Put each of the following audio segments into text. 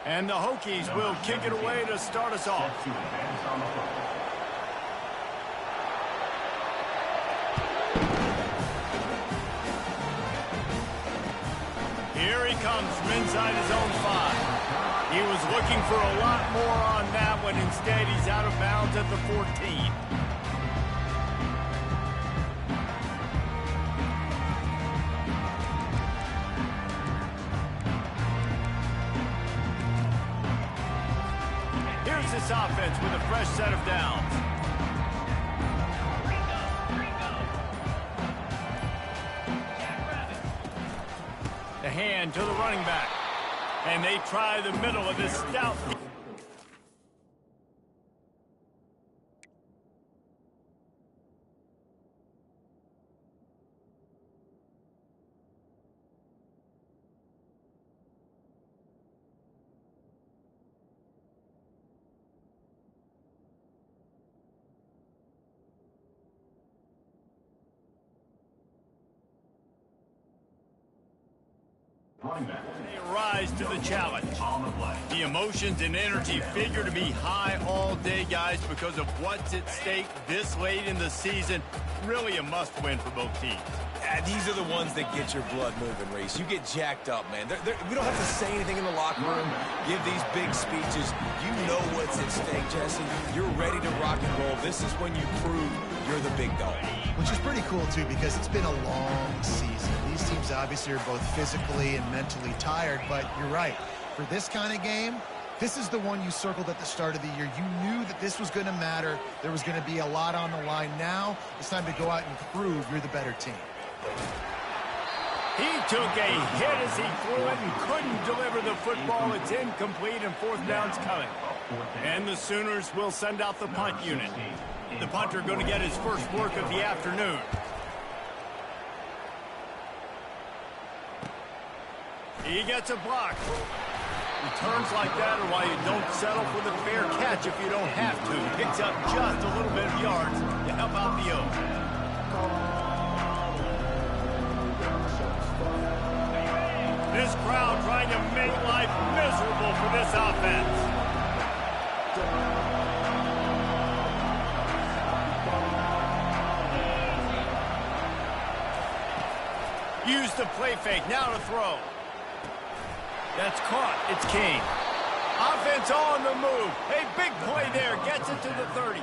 And the Hokies will kick it away to start us off. Here he comes from inside his own 5. He was looking for a lot more on that one. Instead, he's out of bounds at the 14. Here's this offense with a fresh set of downs. The hand to the running back. And they try the middle of this stout. They rise to the challenge. The emotions and energy figure to be high all day, guys, because of what's at stake this late in the season. Really a must-win for both teams. These are the ones that get your blood moving, Reese. You get jacked up, man. We don't have to say anything in the locker room, give these big speeches. You know what's at stake, Jesse. You're ready to rock and roll. This is when you prove you're the big dog. Which is pretty cool, too, because it's been a long season. These teams obviously are both physically and mentally tired, but you're right. For this kind of game, this is the one you circled at the start of the year. You knew that this was going to matter. There was going to be a lot on the line. Now it's time to go out and prove you're the better team. He took a hit as he threw it and couldn't deliver the football. It's incomplete and fourth down's coming. And the Sooners will send out the punt unit. The punter going to get his first work of the afternoon. He gets a block. Returns like that are why you don't settle for the fair catch if you don't have to. Picks up just a little bit of yards to help out the Oaks. This crowd trying to make life miserable for this offense. Use the play fake, now to throw. That's caught, it's King. Offense on the move. A big play there, gets it to the 30.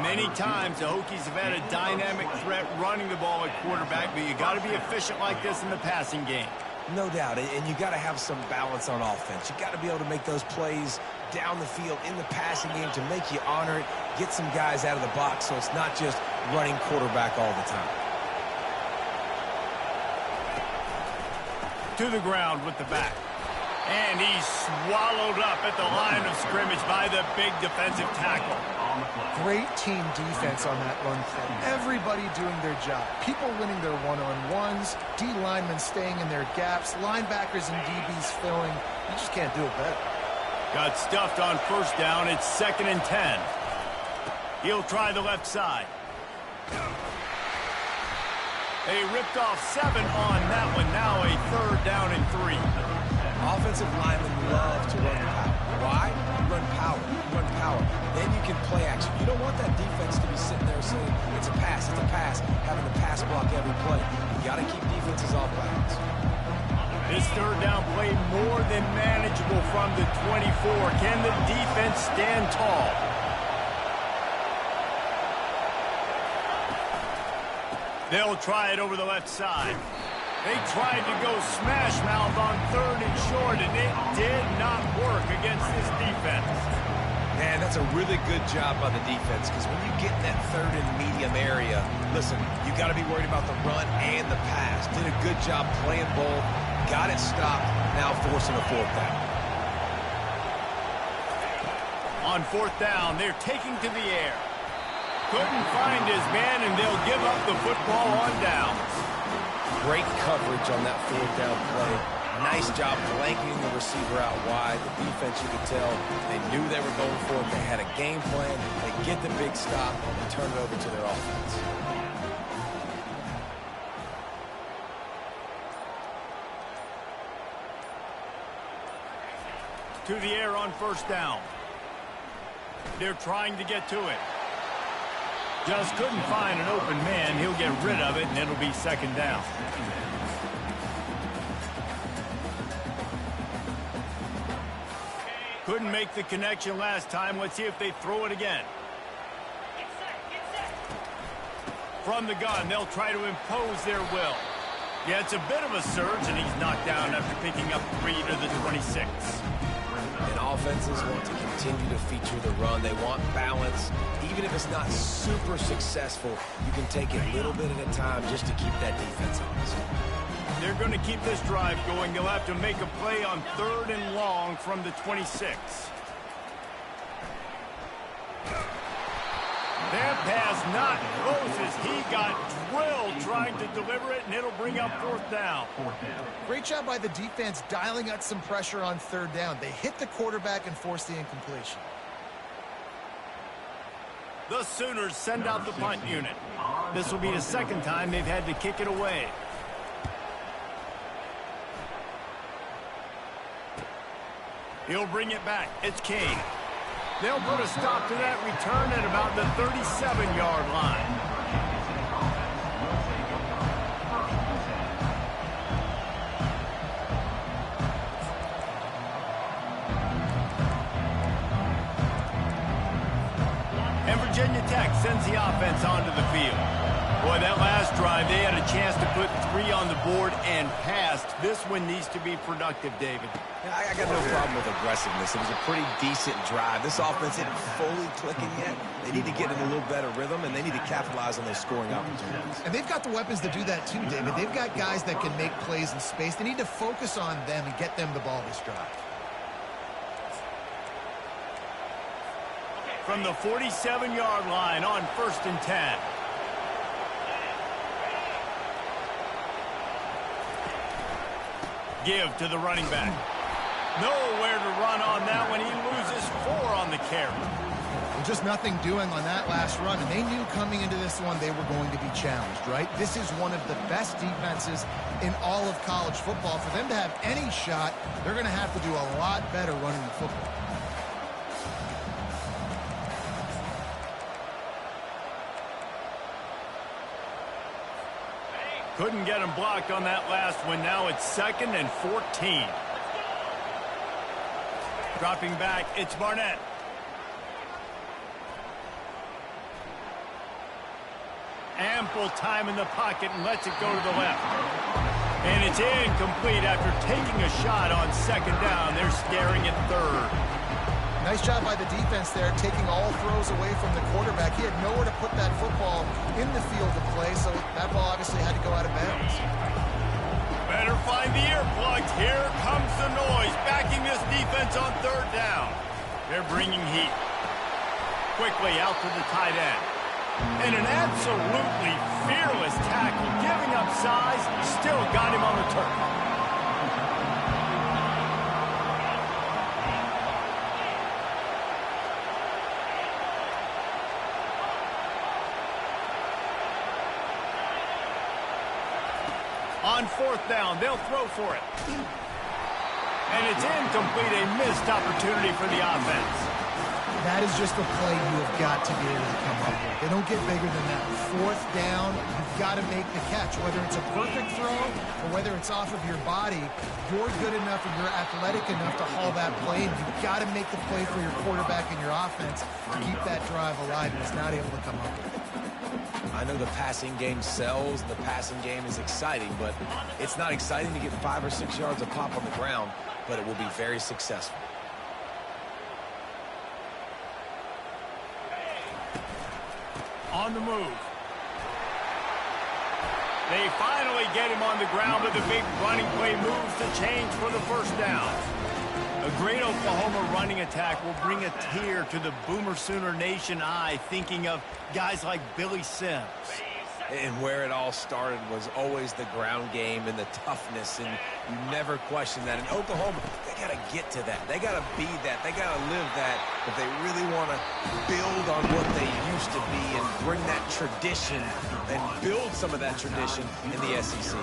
Many times the Hokies have had a dynamic threat running the ball at quarterback, but you got to be efficient like this in the passing game. No doubt, and you got to have some balance on offense. You got to be able to make those plays down the field in the passing game to make you honor it, get some guys out of the box so it's not just running quarterback all the time. To the ground with the back. And he's swallowed up at the line of scrimmage by the big defensive tackle. Great team defense on that run play. Everybody doing their job. People winning their one-on-ones, D linemen staying in their gaps, linebackers and DBs filling. You just can't do it better. Got stuffed on first down. It's 2nd and 10. He'll try the left side. They ripped off 7 on that one. Now a 3rd down and 3. Offensive linemen love to run power. Why? You run power. You run power. Then you can play action. You don't want that defense to be sitting there saying, it's a pass, having to pass block every play. You got to keep defenses off balance. This 3rd down play more than manageable from the 24. Can the defense stand tall? They'll try it over the left side. They tried to go smash mouth on 3rd and short, and it did not work against this defense. Man, that's a really good job by the defense, because when you get in that 3rd and medium area, listen, you got to be worried about the run and the pass. Did a good job playing both, got it stopped, now forcing a 4th down. On 4th down, they're taking to the air. Couldn't find his man, and they'll give up the football on downs. Great coverage on that 4th down play. Nice job blanketing the receiver out wide. The defense, you could tell, they knew they were going for it. They had a game plan. They get the big stop and turn it over to their offense. to the air on first down. They're trying to get to it. Just couldn't find an open man. He'll get rid of it, and it'll be second down. Couldn't make the connection last time. Let's see if they throw it again. From the gun, they'll try to impose their will. Yeah, it's a bit of a surge, and he's knocked down after picking up 3 to the 26. And offenses want to continue to feature the run. They want balance. Even if it's not super successful, you can take it a little bit at a time just to keep that defense honest. They're going to keep this drive going. They'll have to make a play on 3rd and long from the 26. That pass not close as he got drilled trying to deliver it, and it'll bring up 4th down. Great job by the defense dialing out some pressure on 3rd down. They hit the quarterback and forced the incompletion. The Sooners send out the punt unit. This will be the second time they've had to kick it away. He'll bring it back. It's Kane. They'll put a stop to that return at about the 37-yard line. And Virginia Tech sends the offense onto the field. Boy, that last drive, they had a chance to put 3 on the board and passed. This one needs to be productive, David. Yeah, I got no problem with aggressiveness. It was a pretty decent drive. This offense isn't fully clicking yet. They need to get in a little better rhythm, and they need to capitalize on those scoring opportunities. And they've got the weapons to do that too, David. They've got guys that can make plays in space. They need to focus on them and get them the ball this drive. From the 47-yard line on 1st and 10. Give to the running back. Nowhere to run on that one. He loses 4 on the carry. Well, just nothing doing on that last run, and they knew coming into this one they were going to be challenged, right? This is one of the best defenses in all of college football. For them to have any shot, they're going to have to do a lot better running the football. Couldn't get him blocked on that last one. Now it's 2nd and 14. Dropping back, it's Barnett. Ample time in the pocket and lets it go to the left. And it's incomplete after taking a shot on 2nd down. They're staring at 3rd. Nice job by the defense there, taking all throws away from the quarterback. He had nowhere to put that football in the field of play, so that ball obviously had to go out of bounds. Better find the earplugs. Here comes the noise, backing this defense on 3rd down. They're bringing heat. Quickly out to the tight end. And an absolutely fearless tackle, giving up size, still got him on the turf. On 4th down, they'll throw for it. And it's incomplete, a missed opportunity for the offense. That is just a play you have got to be able to come up with. They don't get bigger than that. 4th down, you've got to make the catch. Whether it's a perfect throw or whether it's off of your body, you're good enough and you're athletic enough to haul that play, and you've got to make the play for your quarterback and your offense to keep that drive alive, and it's not able to come up with it. I know the passing game sells, the passing game is exciting, but it's not exciting to get 5 or 6 yards of pop on the ground, but it will be very successful. On the move. They finally get him on the ground, but the big running play moves the chains for the 1st down. A great Oklahoma running attack will bring a tear to the Boomer Sooner Nation eye, thinking of guys like Billy Sims. And where it all started was always the ground game and the toughness, and you never question that. In Oklahoma, they got to get to that. They got to be that. They got to live that if they really want to build on what they used to be and bring that tradition and build some of that tradition in the SEC.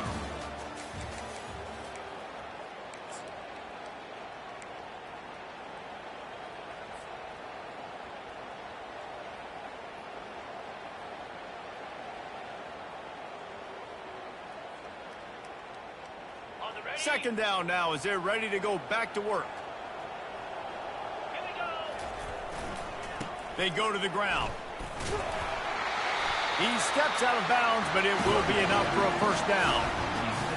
Second down now as they're ready to go back to work. They go to the ground. He steps out of bounds, but it will be enough for a first down.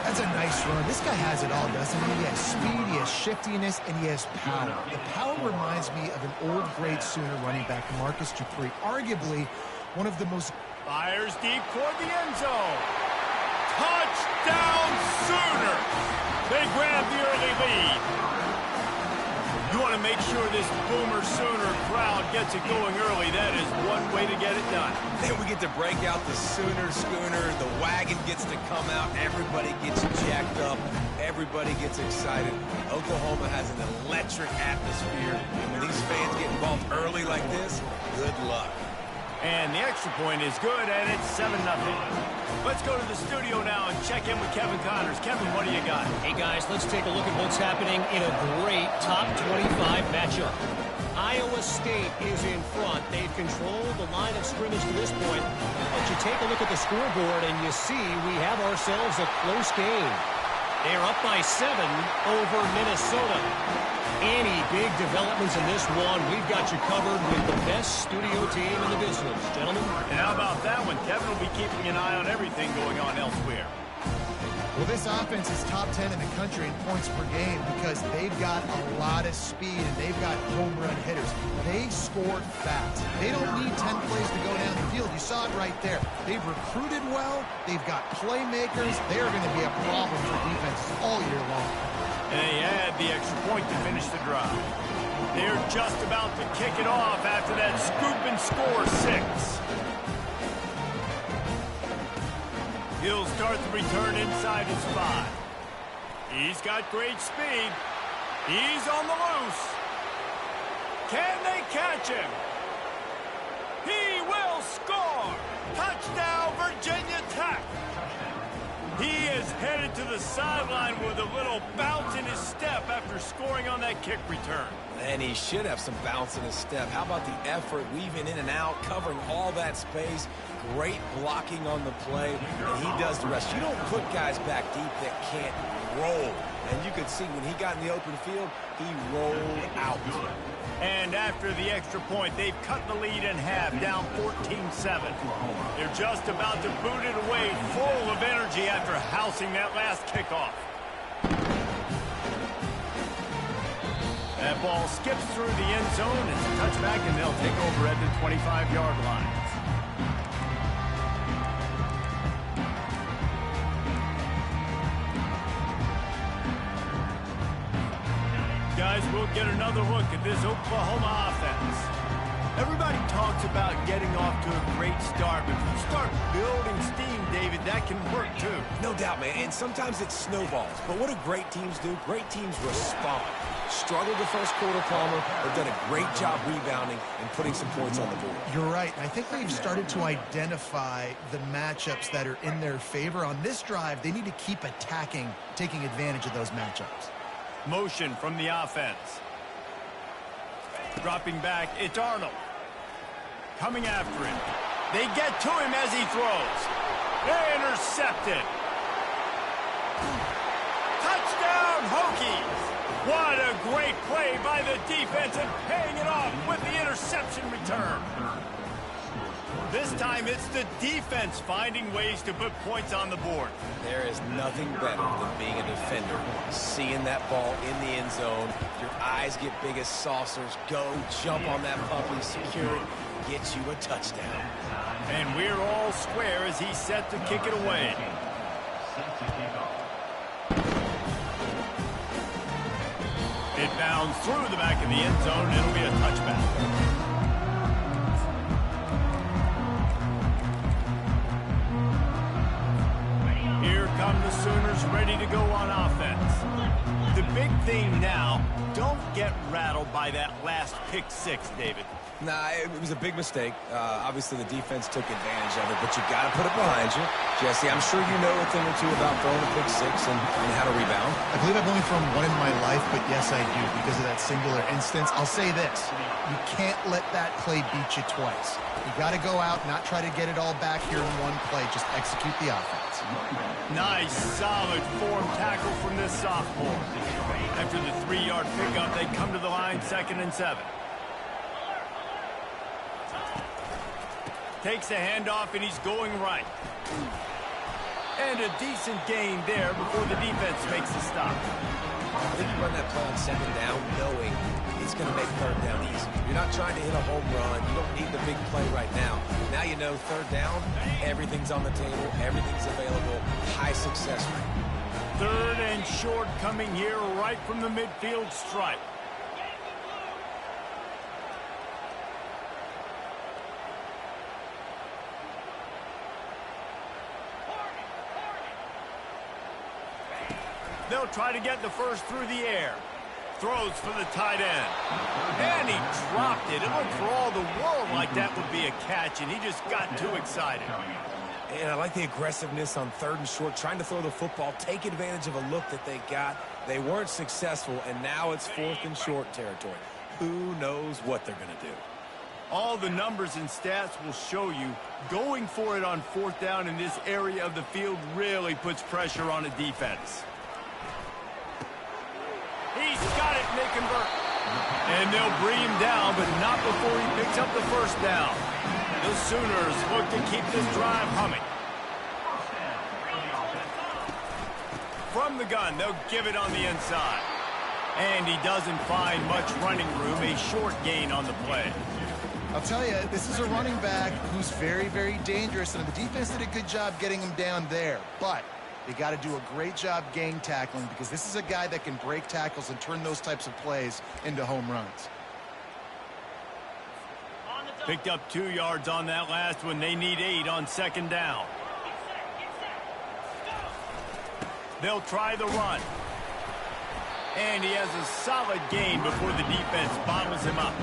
That's a nice run. This guy has it all, doesn't he? He has speed, he has shiftiness, and he has power. The power reminds me of an old great Sooner running back, Marcus Dupree. Arguably one of the most... Fires deep toward the end zone. Touchdown Sooners! They grab the early lead. You want to make sure this Boomer Sooner crowd gets it going early. That is one way to get it done. Then we get to break out the Sooner Schooner. The wagon gets to come out. Everybody gets jacked up. Everybody gets excited. Oklahoma has an electric atmosphere. And when these fans get involved early like this, good luck. And the extra point is good, and it's 7-0. Let's go to the studio now and check in with Kevin Connors. Kevin, what do you got? Hey, guys, let's take a look at what's happening in a great top 25 matchup. Iowa State is in front. They've controlled the line of scrimmage to this point. But you take a look at the scoreboard, and you see we have ourselves a close game. They're up by 7 over Minnesota. Any big developments in this one, we've got you covered with the best studio team in the business. Gentlemen? And how about that one? Kevin will be keeping an eye on everything going on elsewhere. Well, this offense is top 10 in the country in points per game because they've got a lot of speed and they've got home run hitters. They score fast. They don't need 10 plays to go down the field. You saw it right there. They've recruited well. They've got playmakers. They are going to be a problem for defenses all year long. And they add the extra point to finish the drive. They're just about to kick it off after that scoop and score 6. He'll start the return inside his 5. He's got great speed. He's on the loose. Can they catch him? He will score! Touchdown, Virginia Tech! He is headed to the sideline with a little bounce in his step after scoring on that kick return. And he should have some bounce in his step. How about the effort, weaving in and out, covering all that space. Great blocking on the play, and he does the rest. You don't put guys back deep that can't roll. And you could see when he got in the open field, he rolled out. And after the extra point, they've cut the lead in half, down 14-7. They're just about to boot it away, full of energy after housing that last kickoff. That ball skips through the end zone. It's a touchback, and they'll take over at the 25-yard line. Guys, we'll get another look at this Oklahoma offense. Everybody talks about getting off to a great start, but if you start building steam, David, that can work too. No doubt, man, and sometimes it snowballs. But what do great teams do? Great teams respond. Struggled the first quarter, Palmer. They've done a great job rebounding and putting some points on the board. You're right. I think they've started to identify the matchups that are in their favor. On this drive, they need to keep attacking, taking advantage of those matchups. Motion from the offense. Dropping back, it's Arnold. Coming after him. They get to him as he throws. They intercept it. Touchdown, Hokies! What a great play by the defense and paying it off with the interception return. This time it's the defense finding ways to put points on the board. There is nothing better than being a defender. Seeing that ball in the end zone, your eyes get big as saucers. Go, jump on that puppy, secure it, get you a touchdown. And we're all square as he's set to kick it away. It bounds through the back of the end zone. It'll be a touchback. Here come the Sooners ready to go on offense. The big thing now, don't get rattled by that last pick 6, David. Nah, it was a big mistake. Obviously, the defense took advantage of it, but you got to put it behind you. Jesse, I'm sure you know a thing or two about throwing a pick 6 and how to rebound. I believe I've only thrown one in my life, but yes, I do because of that singular instance. I'll say this. You can't let that play beat you twice. You got to go out, not try to get it all back here in one play. Just execute the offense. Nice solid form tackle from this sophomore. After the 3-yard pickup, they come to the line 2nd and 7. Takes a handoff, and he's going right. And a decent gain there before the defense makes the stop. I think you run that play on 2nd down knowing it's going to make 3rd down easy. You're not trying to hit a home run. You don't need the big play right now. Now you know 3rd down, everything's on the table, everything's available, high success rate. 3rd and short coming here right from the midfield stripe. They'll try to get the first through the air. Throws for the tight end. And he dropped it. It looked for all the world like that would be a catch, and he just got too excited. And I like the aggressiveness on 3rd and short, trying to throw the football, take advantage of a look that they got. They weren't successful, and now it's 4th and short territory. Who knows what they're going to do? All the numbers and stats will show you going for it on 4th down in this area of the field really puts pressure on a defense. He's got it, and they convert. And they'll bring him down, but not before he picks up the 1st down. The Sooners look to keep this drive humming. From the gun, they'll give it on the inside. And he doesn't find much running room, a short gain on the play. I'll tell you, this is a running back who's very, very dangerous, and the defense did a good job getting him down there. But they got to do a great job gang tackling because this is a guy that can break tackles and turn those types of plays into home runs. Picked up 2 yards on that last one. They need 8 on 2nd down. They'll try the run. And he has a solid gain before the defense bottles him up.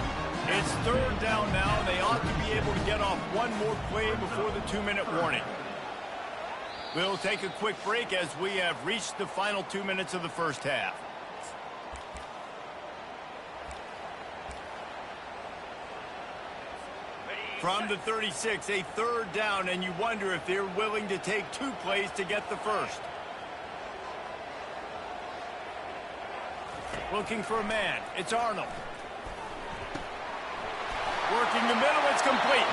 It's 3rd down now. They ought to be able to get off one more play before the 2-minute warning. We'll take a quick break as we have reached the final 2 minutes of the first half. From the 36, a 3rd down, and you wonder if they're willing to take 2 plays to get the first. Looking for a man. It's Arnold. Working the middle, it's complete.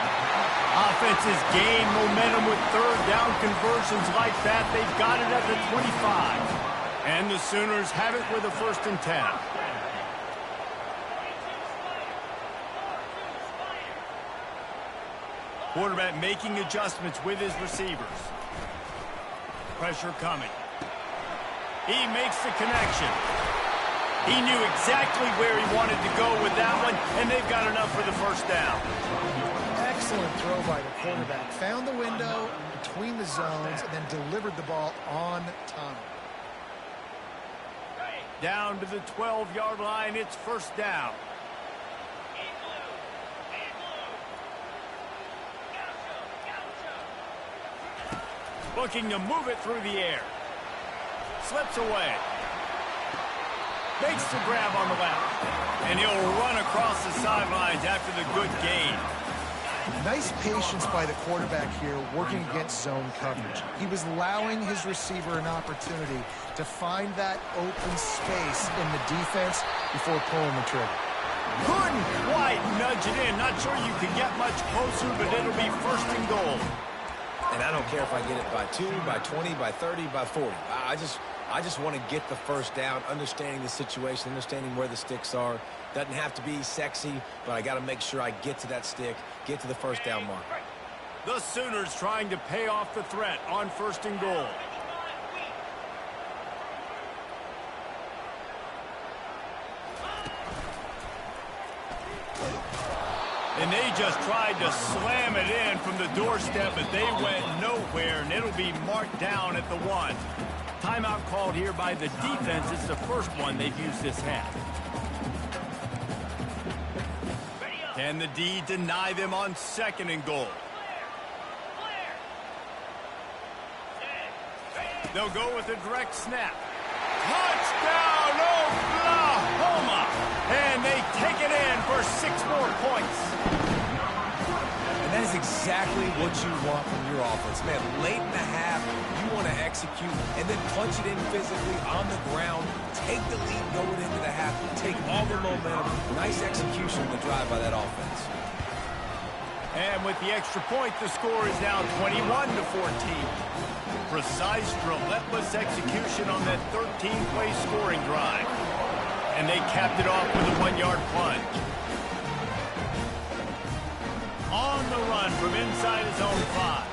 Offenses gain momentum with 3rd down conversions like that. They've got it at the 25. And the Sooners have it with a 1st and 10. Quarterback making adjustments with his receivers. Pressure coming. He makes the connection. He knew exactly where he wanted to go with that one, and they've got enough for the 1st down. Excellent throw by the quarterback. Found the window between the zones and then delivered the ball on time. Down to the 12-yard line, it's 1st down. Looking to move it through the air. Slips away. Makes the grab on the left. And he'll run across the sidelines after the good gain. Nice patience by the quarterback here working against zone coverage. He was allowing his receiver an opportunity to find that open space in the defense before pulling the trigger. Couldn't quite nudge it in. Not sure you can get much closer, but it'll be 1st and goal. And I don't care if I get it by 2, by 20, by 30, by 40. I just want to get the 1st down, understanding the situation, understanding where the sticks are. Doesn't have to be sexy, but I got to make sure I get to that stick, get to the 1st down mark. The Sooners trying to pay off the threat on 1st and goal. And they just tried to slam it in from the doorstep, but they went nowhere, and it'll be marked down at the 1. Timeout called here by the defense. It's the first one they've used this half. Can the D deny them on 2nd and goal? They'll go with a direct snap. Touchdown, Oklahoma! And they take it in for 6 more points. And that is exactly what you want from your offense. Man, late in the half, you want to execute and then punch it in physically on the ground, take the lead going into the half, take all the momentum. Nice execution on the drive by that offense. And with the extra point, the score is now 21-14. Precise, relentless execution on that 13-play scoring drive. And they capped it off with a 1-yard plunge. On the run from inside his own 5.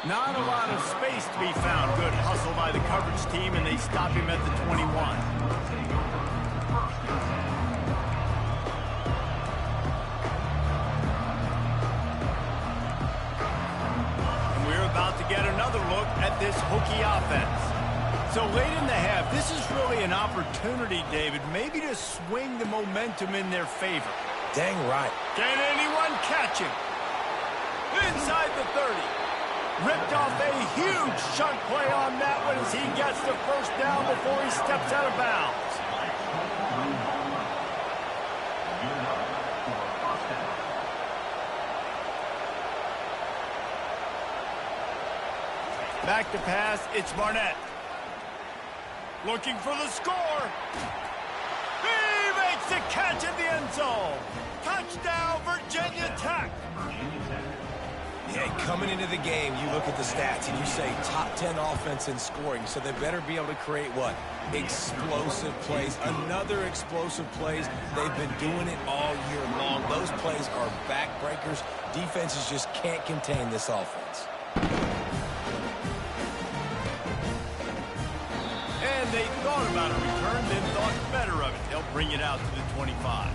Not a lot of space to be found. Good hustle by the coverage team, and they stop him at the 21. And we're about to get another look at this Hokie offense. So late in the half, this is really an opportunity, David, maybe to swing the momentum in their favor. Dang right. Can anyone catch him? Inside the 30. Ripped off a huge chunk play on that one as he gets the first down before he steps out of bounds. Back to pass, it's Barnett. Looking for the score. He makes the catch in the end zone. Touchdown, Virginia Tech. Yeah, coming into the game, you look at the stats and you say top 10 offense in scoring, so they better be able to create what? Explosive plays. Another explosive plays. They've been doing it all year long. Those plays are backbreakers. Defenses just can't contain this offense. And they thought about a return, then thought better of it. They'll bring it out to the 25.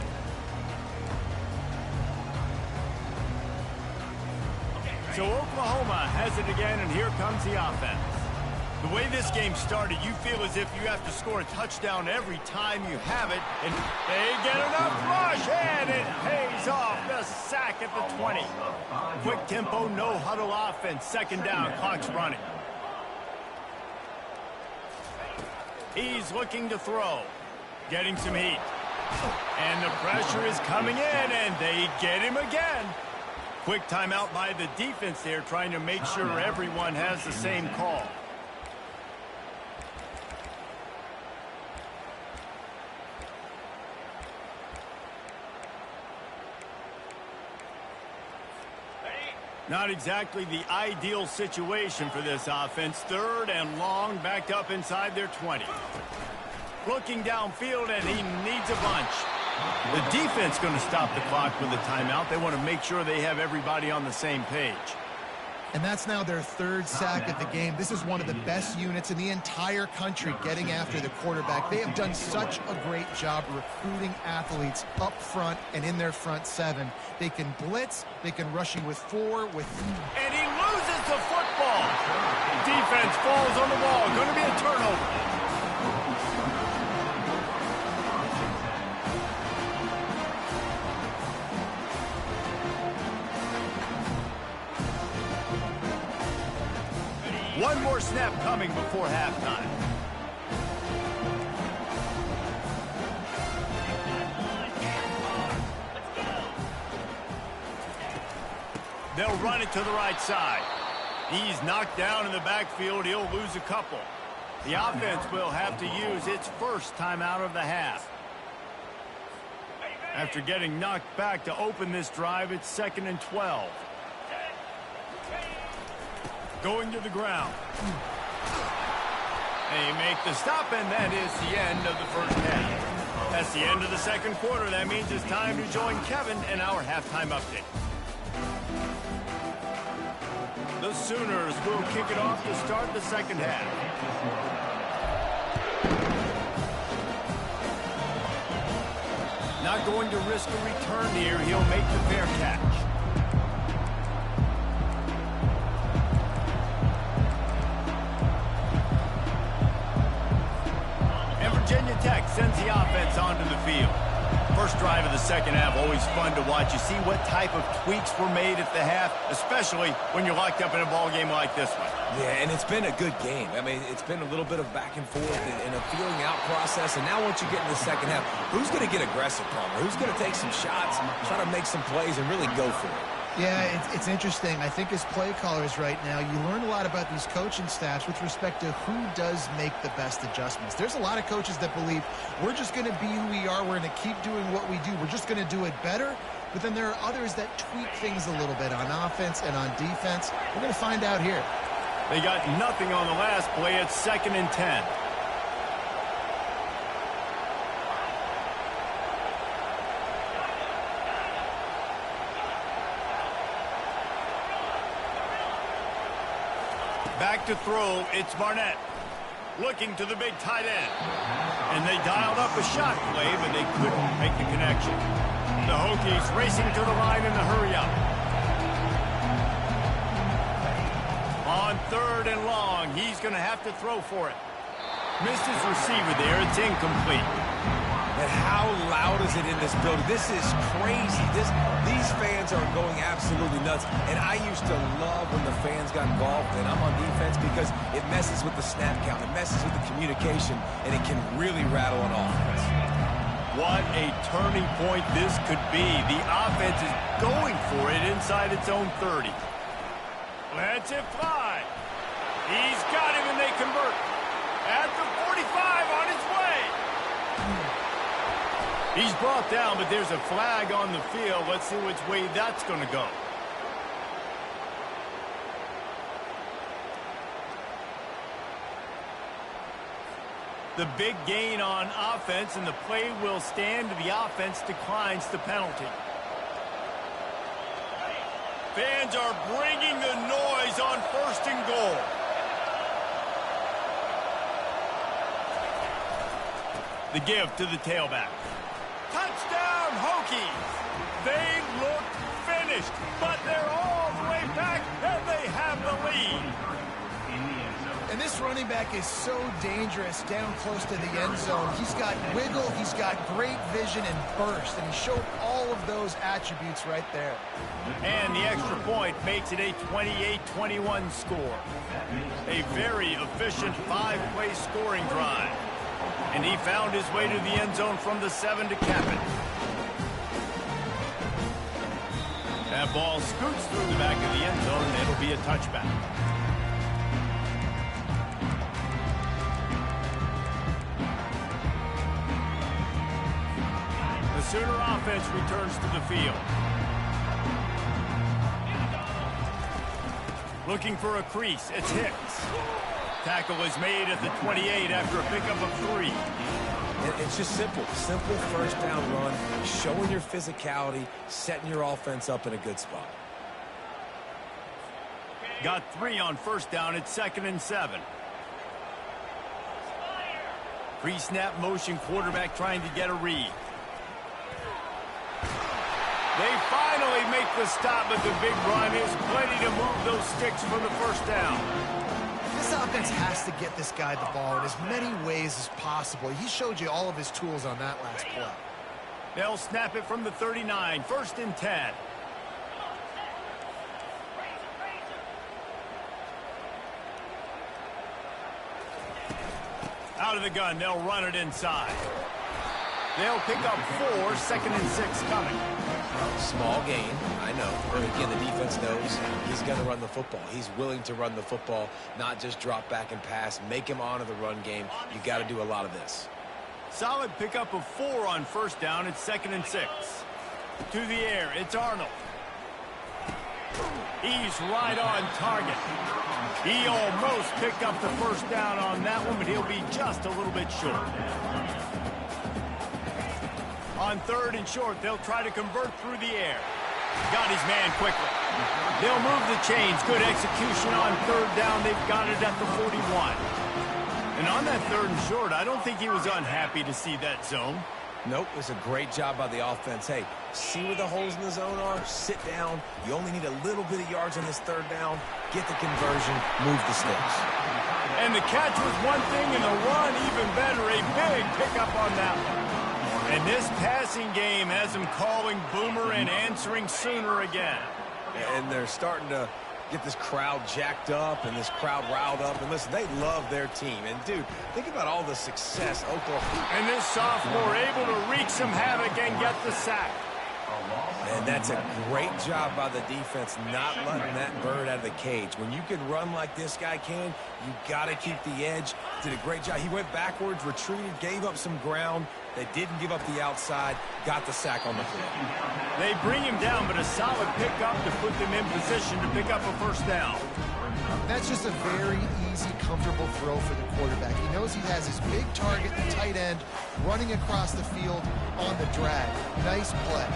So Oklahoma has it again, and here comes the offense. The way this game started, you feel as if you have to score a touchdown every time you have it, and they get enough rush, and it pays off. The sack at the 20. Quick tempo, no huddle offense. Second down, clock's running. He's looking to throw, getting some heat. And the pressure is coming in, and they get him again. Quick timeout by the defense there, trying to make sure everyone has the same call. Not exactly the ideal situation for this offense. Third and long, backed up inside their 20. Looking downfield, and he needs a bunch. The defense going to stop the clock with a timeout. They want to make sure they have everybody on the same page. And that's now their third sack of the game. This is one of the best units in the entire country getting after the quarterback. They have done such a great job recruiting athletes up front and in their front 7. They can blitz, they can rush you with 4, with... And he loses the football. Defense falls on the ball. Going to be a turnover. One more snap coming before halftime. They'll run it to the right side. He's knocked down in the backfield. He'll lose a couple. The offense will have to use its first timeout of the half. After getting knocked back to open this drive, it's 2nd and 12. Going to the ground. They make the stop, and that is the end of the first half. That's the end of the second quarter. That means it's time to join Kevin in our halftime update. The Sooners will kick it off to start the second half. Not going to risk a return here. He'll make the fair catch. Virginia Tech sends the offense onto the field. First drive of the second half, always fun to watch. You see what type of tweaks were made at the half, especially when you're locked up in a ball game like this one. Yeah, and it's been a good game. I mean, it's been a little bit of back and forth and a feeling out process. And now once you get in the second half, who's going to get aggressive, Palmer? Who's going to take some shots, try to make some plays, and really go for it? Yeah, it's interesting. I think as play callers right now, you learn a lot about these coaching staffs with respect to who does make the best adjustments. There's a lot of coaches that believe we're just going to be who we are. We're going to keep doing what we do. We're just going to do it better. But then there are others that tweak things a little bit on offense and on defense. We're going to find out here. They got nothing on the last play. It's 2nd and 10. Back to throw, it's Barnett. Looking to the big tight end. And they dialed up a shot play, but they couldn't make the connection. The Hokies racing to the line in the hurry-up. On 3rd and long, he's going to have to throw for it. Missed his receiver there. It's incomplete. And how loud is it in this building? This is crazy. These fans are going absolutely nuts. And I used to love when the fans got involved, and I'm on defense because it messes with the snap count. It messes with the communication, and it can really rattle an offense. What a turning point this could be. The offense is going for it inside its own 30. Lets it fly. He's got him, and they convert. At the 45 on his way. He's brought down, but there's a flag on the field. Let's see which way that's going to go. The big gain on offense, and the play will stand. The offense declines the penalty. Fans are bringing the noise on 1st and goal. The give to the tailback. Touchdown, Hokies! They look finished, but they're all the way back, and they have the lead. And this running back is so dangerous down close to the end zone. He's got wiggle, he's got great vision and burst, and he showed all of those attributes right there. And the extra point makes it a 28-21 score. A very efficient 5-play scoring drive. And he found his way to the end zone from the 7 to cap it. That ball scoots through the back of the end zone, and it'll be a touchback. The Sooner offense returns to the field. Looking for a crease. It's Hicks. Tackle is made at the 28 after a pickup of 3. It's just simple. Simple first down run, showing your physicality, setting your offense up in a good spot. Got 3 on 1st down. It's 2nd and 7. Pre-snap motion, quarterback trying to get a read. They finally make the stop, but the big run is plenty to move those sticks for the 1st down. This offense has to get this guy the ball in as many ways as possible. He showed you all of his tools on that last play. They'll snap it from the 39, 1st and 10. Out of the gun, they'll run it inside. They'll pick up 4, 2nd and 6 coming. Small gain, I know. But again, the defense knows he's going to run the football. He's willing to run the football, not just drop back and pass. Make him honor the run game. You got to do a lot of this. Solid pickup of 4 on 1st down. It's 2nd and 6. To the air, it's Arnold. He's right on target. He almost picked up the 1st down on that one, but he'll be just a little bit short. On 3rd and short, they'll try to convert through the air. Got his man quickly. They'll move the chains. Good execution on 3rd down. They've got it at the 41. And on that 3rd and short, I don't think he was unhappy to see that zone. Nope, it was a great job by the offense. Hey, see where the holes in the zone are? Sit down. You only need a little bit of yards on this 3rd down. Get the conversion. Move the sticks. And the catch was one thing, and the run even better. A big pickup on that one. And this passing game has them calling Boomer and answering Sooner again. And they're starting to get this crowd jacked up and this crowd riled up. And listen, they love their team. And, dude, think about all the success Oklahoma. And this sophomore able to wreak some havoc and get the sack. And that's a great job by the defense not letting that bird out of the cage. When you can run like this guy can, you got to keep the edge. Did a great job. He went backwards, retreated, gave up some ground. They didn't give up the outside, got the sack on the play. They bring him down, but a solid pickup to put them in position to pick up a first down. That's just a very easy, comfortable throw for the quarterback. He knows he has his big target, the tight end, running across the field on the drag. Nice play.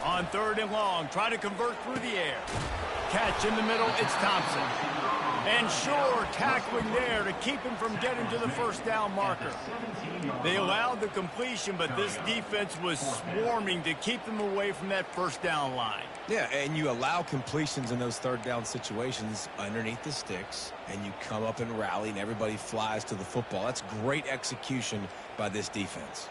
On 3rd and long, try to convert through the air. Catch in the middle, it's Thompson. And Shore tackling there to keep him from getting to the first down marker. They allowed the completion, but this defense was swarming to keep them away from that first down line. Yeah, and you allow completions in those 3rd down situations underneath the sticks, and you come up and rally, and everybody flies to the football. That's great execution by this defense.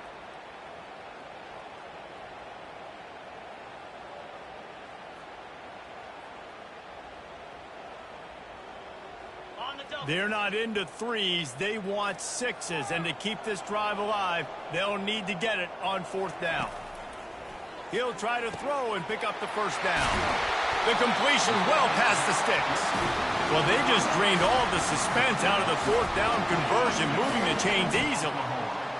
They're not into 3s. They want 6s. And to keep this drive alive, they'll need to get it on 4th down. He'll try to throw and pick up the first down. The completion well past the sticks. Well, they just drained all the suspense out of the 4th down conversion, moving the chains easily.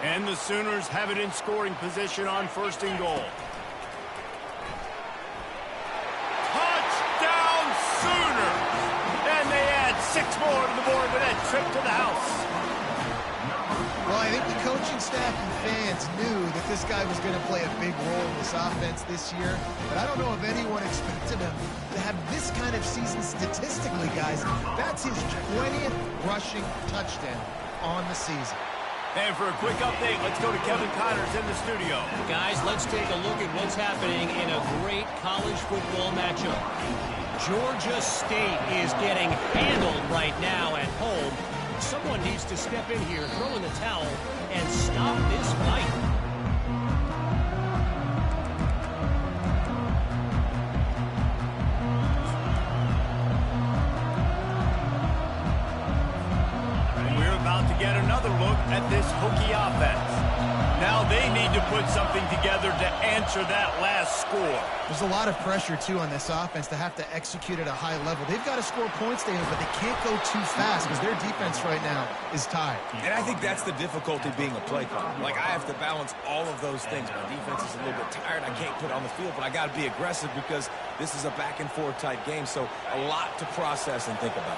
And the Sooners have it in scoring position on 1st and goal. Touchdown Sooners! And they add 6 more to the board with that trip to the house. Well, I think the coaching staff and fans knew that this guy was going to play a big role in this offense this year, but I don't know if anyone expected him to have this kind of season statistically, guys. That's his 20th rushing touchdown on the season. And for a quick update, let's go to Kevin Connors in the studio. Guys, let's take a look at what's happening in a great college football matchup. Georgia State is getting handled right now at home. Someone needs to step in here, throw in the towel, and stop this fight. We're about to get another look at this Hokie offense. Now they need to put something together to answer that last score. There's a lot of pressure, too, on this offense to have to execute at a high level. They've got to score points, David, but they can't go too fast because their defense right now is tired. And I think that's the difficulty being a play caller. Like, I have to balance all of those things. My defense is a little bit tired. I can't put it on the field, but I got to be aggressive because this is a back-and-forth type game, so a lot to process and think about.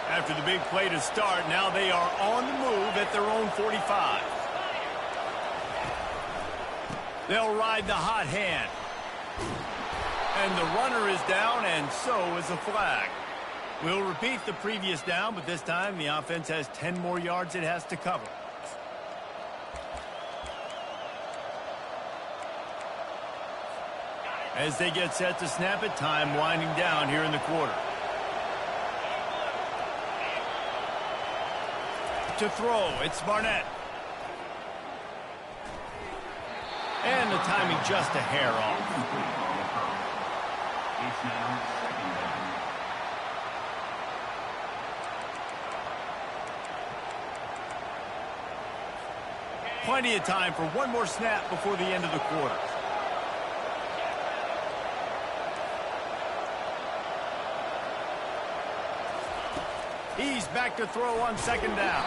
After the big play to start, now they are on the move at their own 45. They'll ride the hot hand. And the runner is down, and so is a flag. We'll repeat the previous down, but this time the offense has 10 more yards it has to cover. As they get set to snap it, time winding down here in the quarter. To throw, it's Barnett. And the timing just a hair off. Plenty of time for one more snap before the end of the quarter. He's back to throw on 2nd down.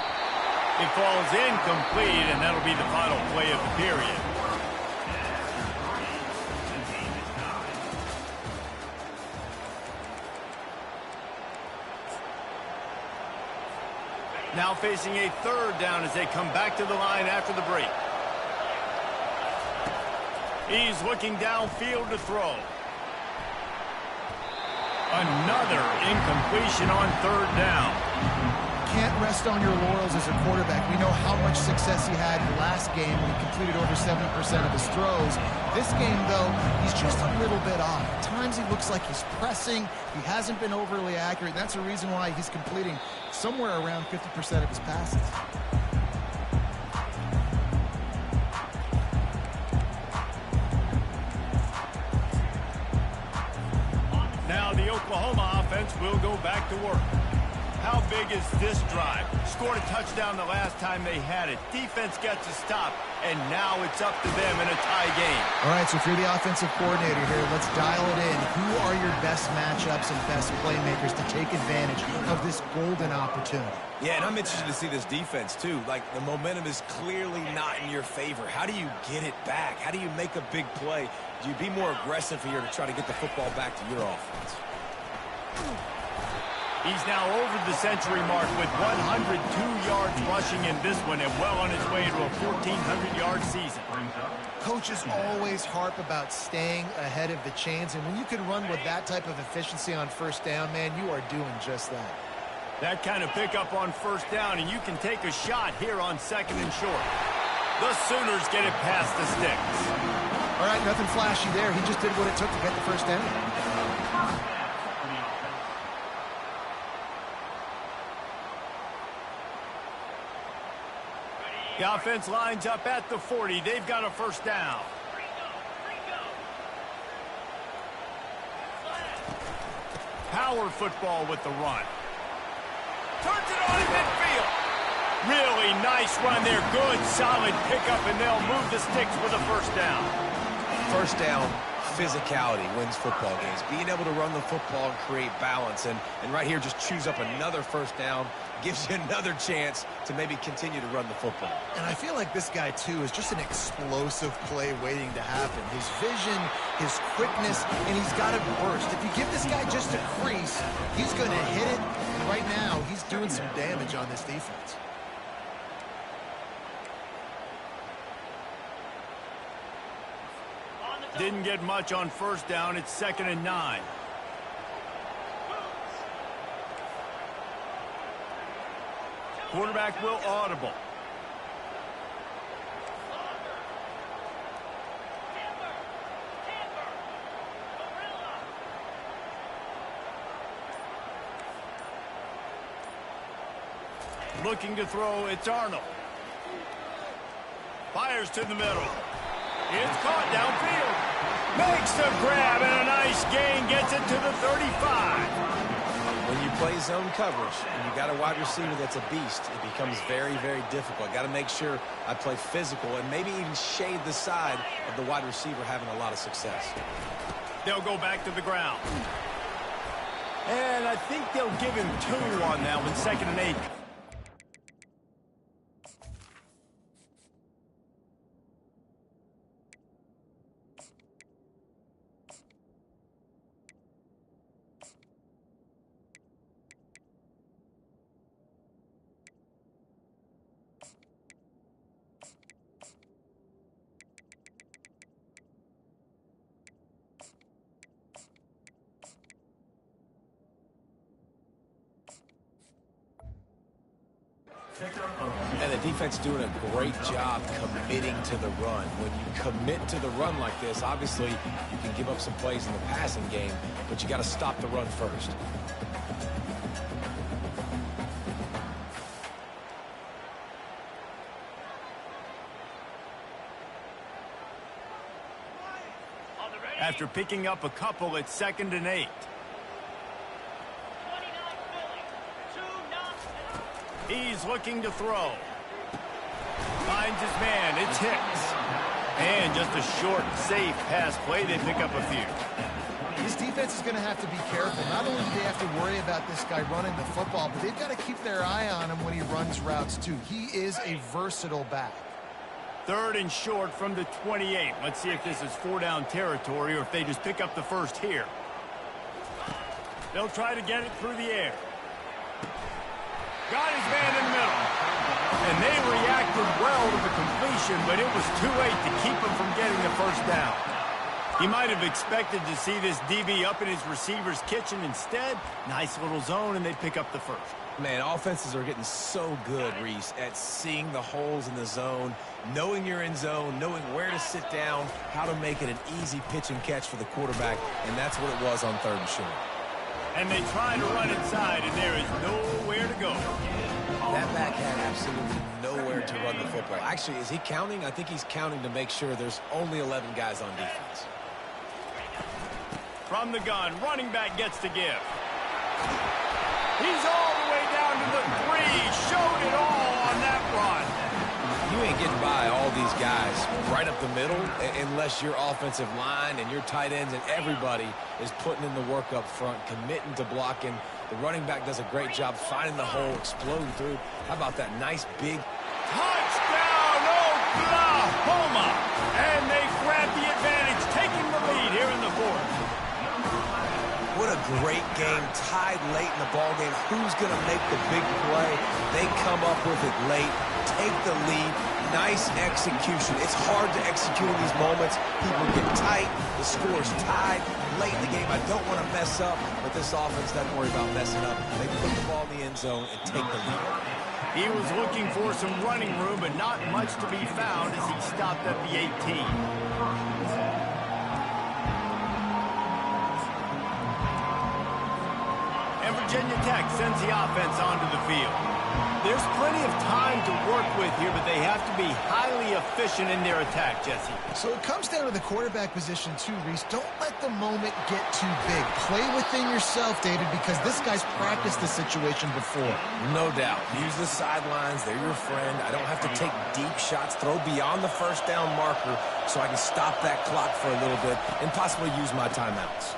It falls incomplete, and that'll be the final play of the period. Now facing a 3rd down as they come back to the line after the break. He's looking downfield to throw. Another incompletion on 3rd down. Can't rest on your laurels as a quarterback. We know how much success he had in the last game when he completed over 70% of his throws. This game, though, he's just a little bit off. At times he looks like he's pressing. He hasn't been overly accurate. That's a reason why he's completing somewhere around 50% of his passes. Now the Oklahoma offense will go back to work. How big is this drive? Scored a touchdown the last time they had it. Defense gets a stop, and now it's up to them in a tie game. All right, so if you're the offensive coordinator here, let's dial it in. Who are your best matchups and best playmakers to take advantage of this golden opportunity? Yeah, and I'm interested to see this defense, too. Like, the momentum is clearly not in your favor. How do you get it back? How do you make a big play? Do you be more aggressive here to try to get the football back to your offense? He's now over the century mark with 102 yards rushing in this one and well on his way to a 1,400-yard season. Coaches always harp about staying ahead of the chains, and when you can run with that type of efficiency on first down, man, you are doing just that. That kind of pickup on first down, and you can take a shot here on second and short. The Sooners get it past the sticks. All right, nothing flashy there. He just did what it took to get the first down. The offense lines up at the 40. They've got a first down. Power football with the run. Turns it on in midfield. Really nice run there. Good, solid pickup, and they'll move the sticks with a first down. First down, physicality wins football games. Being able to run the football and create balance. And right here, just choose up another first down. Gives you another chance to maybe continue to run the football. And I feel like this guy, too, is just an explosive play waiting to happen. His vision, his quickness, and he's got to burst. If you give this guy just a crease, he's going to hit it. And right now, he's doing some damage on this defense. Didn't get much on first down. It's 2nd and 9. Quarterback will audible. Looking to throw, it's Arnold. Fires to the middle. It's caught downfield. Makes the grab and a nice gain. Gets it to the 35. When you play zone coverage and you got a wide receiver that's a beast, it becomes very, very difficult. Got to make sure I play physical and maybe even shade the side of the wide receiver having a lot of success. They'll go back to the ground. And I think they'll give him 2 on that one, 2nd and 8. And the defense doing a great job committing to the run. When you commit to the run like this, obviously you can give up some plays in the passing game, but you got to stop the run first. After picking up a couple, it's 2nd and 8. He's looking to throw. Finds his man. It's Hicks. And just a short, safe pass play. They pick up a few. This defense is going to have to be careful. Not only do they have to worry about this guy running the football, but they've got to keep their eye on him when he runs routes, too. He is a versatile back. 3rd and short from the 28. Let's see if this is 4-down territory or if they just pick up the first here. They'll try to get it through the air. Got his man in the middle. And they reacted well to the completion, but it was too late to keep him from getting the first down. He might have expected to see this DB up in his receiver's kitchen. Instead, nice little zone, and they pick up the first. Man, offenses are getting so good, Reese, at seeing the holes in the zone, knowing you're in zone, knowing where to sit down, how to make it an easy pitch and catch for the quarterback, and that's what it was on 3rd and short. And they try to run inside, and there is nowhere to go. That back had absolutely nowhere to run the football. Actually, is he counting? I think he's counting to make sure there's only 11 guys on defense. From the gun, running back gets to give. He's all the way down right up the middle, unless your offensive line and your tight ends and everybody is putting in the work up front, committing to blocking. The running back does a great job finding the hole, exploding through. How about that nice big touchdown, Oklahoma! And they grab the advantage, taking the lead here in the fourth. What a great game, tied late in the ball game. Who's going to make the big play? They come up with it late, take the lead. Nice execution. It's hard to execute in these moments. People get tight. The score's tied late in the game. I don't want to mess up, but this offense doesn't worry about messing up. They put the ball in the end zone and take the lead. He was looking for some running room, but not much to be found as he stopped at the 18. Virginia Tech sends the offense onto the field. There's plenty of time to work with here, but they have to be highly efficient in their attack, Jesse. So it comes down to the quarterback position too, Reese. Don't let the moment get too big. Play within yourself, David, because this guy's practiced this situation before. No doubt. Use the sidelines. They're your friend. I don't have to take deep shots, throw beyond the first down marker so I can stop that clock for a little bit and possibly use my timeouts.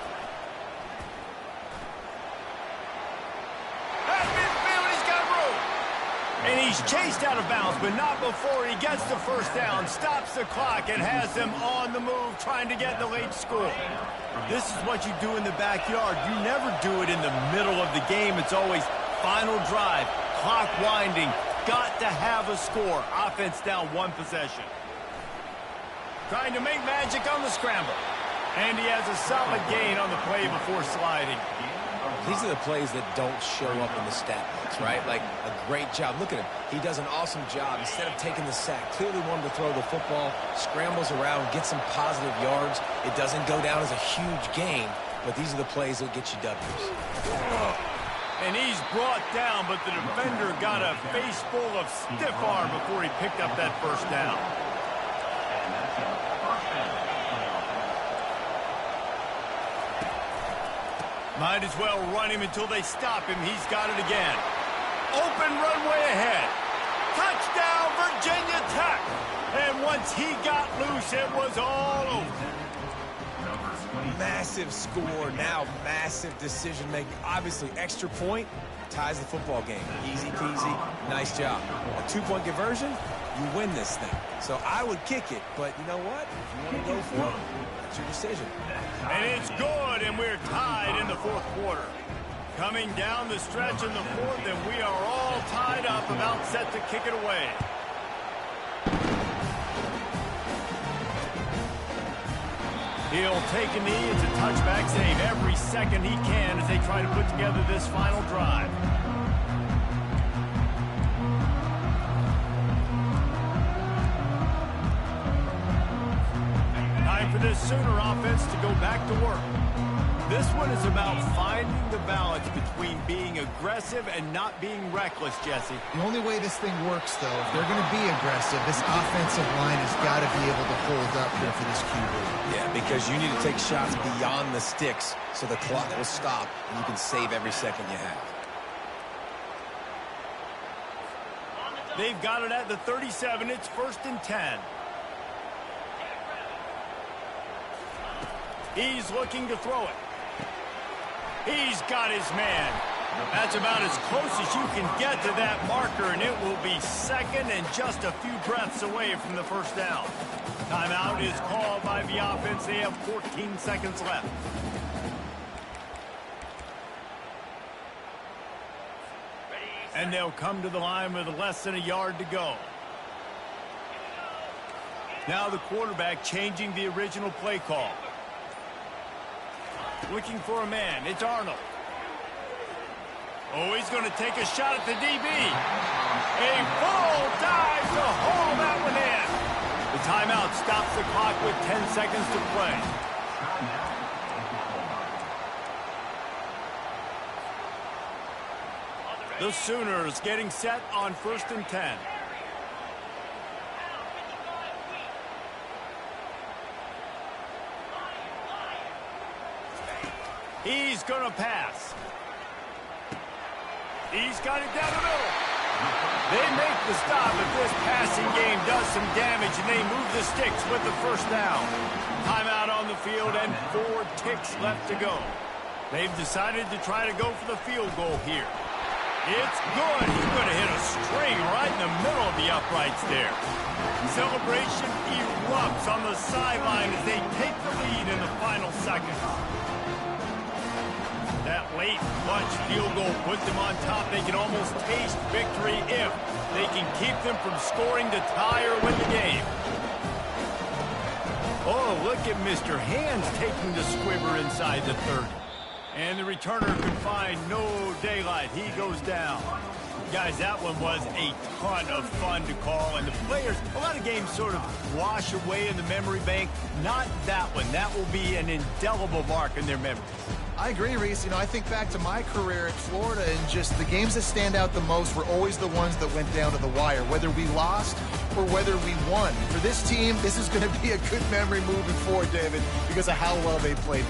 And he's chased out of bounds, but not before he gets the first down, stops the clock, and has them on the move trying to get the late score. This is what you do in the backyard. You never do it in the middle of the game. It's always final drive, clock winding, got to have a score. Offense down one possession. Trying to make magic on the scramble. And he has a solid gain on the play before sliding. These are the plays that don't show up in the stat books, right? Like a great job. Look at him. He does an awesome job. Instead of taking the sack, clearly wanted to throw the football, scrambles around, get some positive yards. It doesn't go down as a huge gain, but these are the plays that get you W's. And he's brought down, but the defender got a face full of stiff arm before he picked up that first down. Might as well run him until they stop him. He's got it again. Open runway ahead. Touchdown, Virginia Tech. And once he got loose, it was all over. Massive score, now massive decision making. Obviously, extra point ties the football game. Easy peasy, nice job. A two-point conversion, you win this thing. So I would kick it, but you know what? If you want to go for it, that's your decision. And it's good, and we're tied in the fourth quarter. Coming down the stretch in the fourth, and we are all tied up, about set to kick it away. He'll take a knee. It's a touchback save every second he can as they try to put together this final drive. Time for this Sooner offense to go back to work. This one is about finding the balance between being aggressive and not being reckless, Jesse. The only way this thing works, though, if they're going to be aggressive, this offensive line has got to be able to hold up here for this QB. Yeah, because you need to take shots beyond the sticks so the clock will stop and you can save every second you have. They've got it at the 37. It's 1st and 10. He's looking to throw it. He's got his man. That's about as close as you can get to that marker, and it will be second and just a few breaths away from the first down. Timeout is called by the offense. They have 14 seconds left. And they'll come to the line with less than a yard to go. Now the quarterback changing the original play call. Looking for a man. It's Arnold. Oh, he's going to take a shot at the DB. A full dive to haul that one in. The timeout stops the clock with 10 seconds to play. The Sooners getting set on 1st and 10. He's going to pass. He's got it down the middle. They make the stop if this passing game does some damage, and they move the sticks with the first down. Timeout on the field and 4 ticks left to go. They've decided to try to go for the field goal here. It's good. He's going to hit a string right in the middle of the uprights there. Celebration erupts on the sideline as they take the lead in the final seconds. That late clutch field goal puts them on top. They can almost taste victory if they can keep them from scoring to tie or win the game. Oh, look at Mr. Hands taking the squibber inside the 30. And the returner can find no daylight. He goes down. Guys, that one was a ton of fun to call. And the players, a lot of games sort of wash away in the memory bank. Not that one. That will be an indelible mark in their memories. I agree, Reese. You know, I think back to my career at Florida, and just the games that stand out the most were always the ones that went down to the wire, whether we lost or whether we won. For this team, this is going to be a good memory moving forward, David, because of how well they played.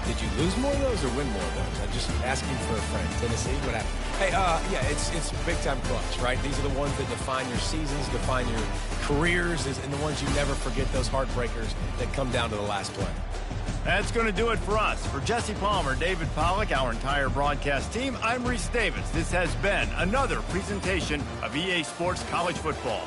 Did you lose more of those or win more of those? I'm just asking for a friend. Tennessee, what happened? Hey, yeah, it's big-time clutch, right? These are the ones that define your seasons, define your careers, and the ones you never forget, those heartbreakers that come down to the last play. That's going to do it for us. For Jesse Palmer, David Pollack, our entire broadcast team, I'm Reese Davis. This has been another presentation of EA Sports College Football.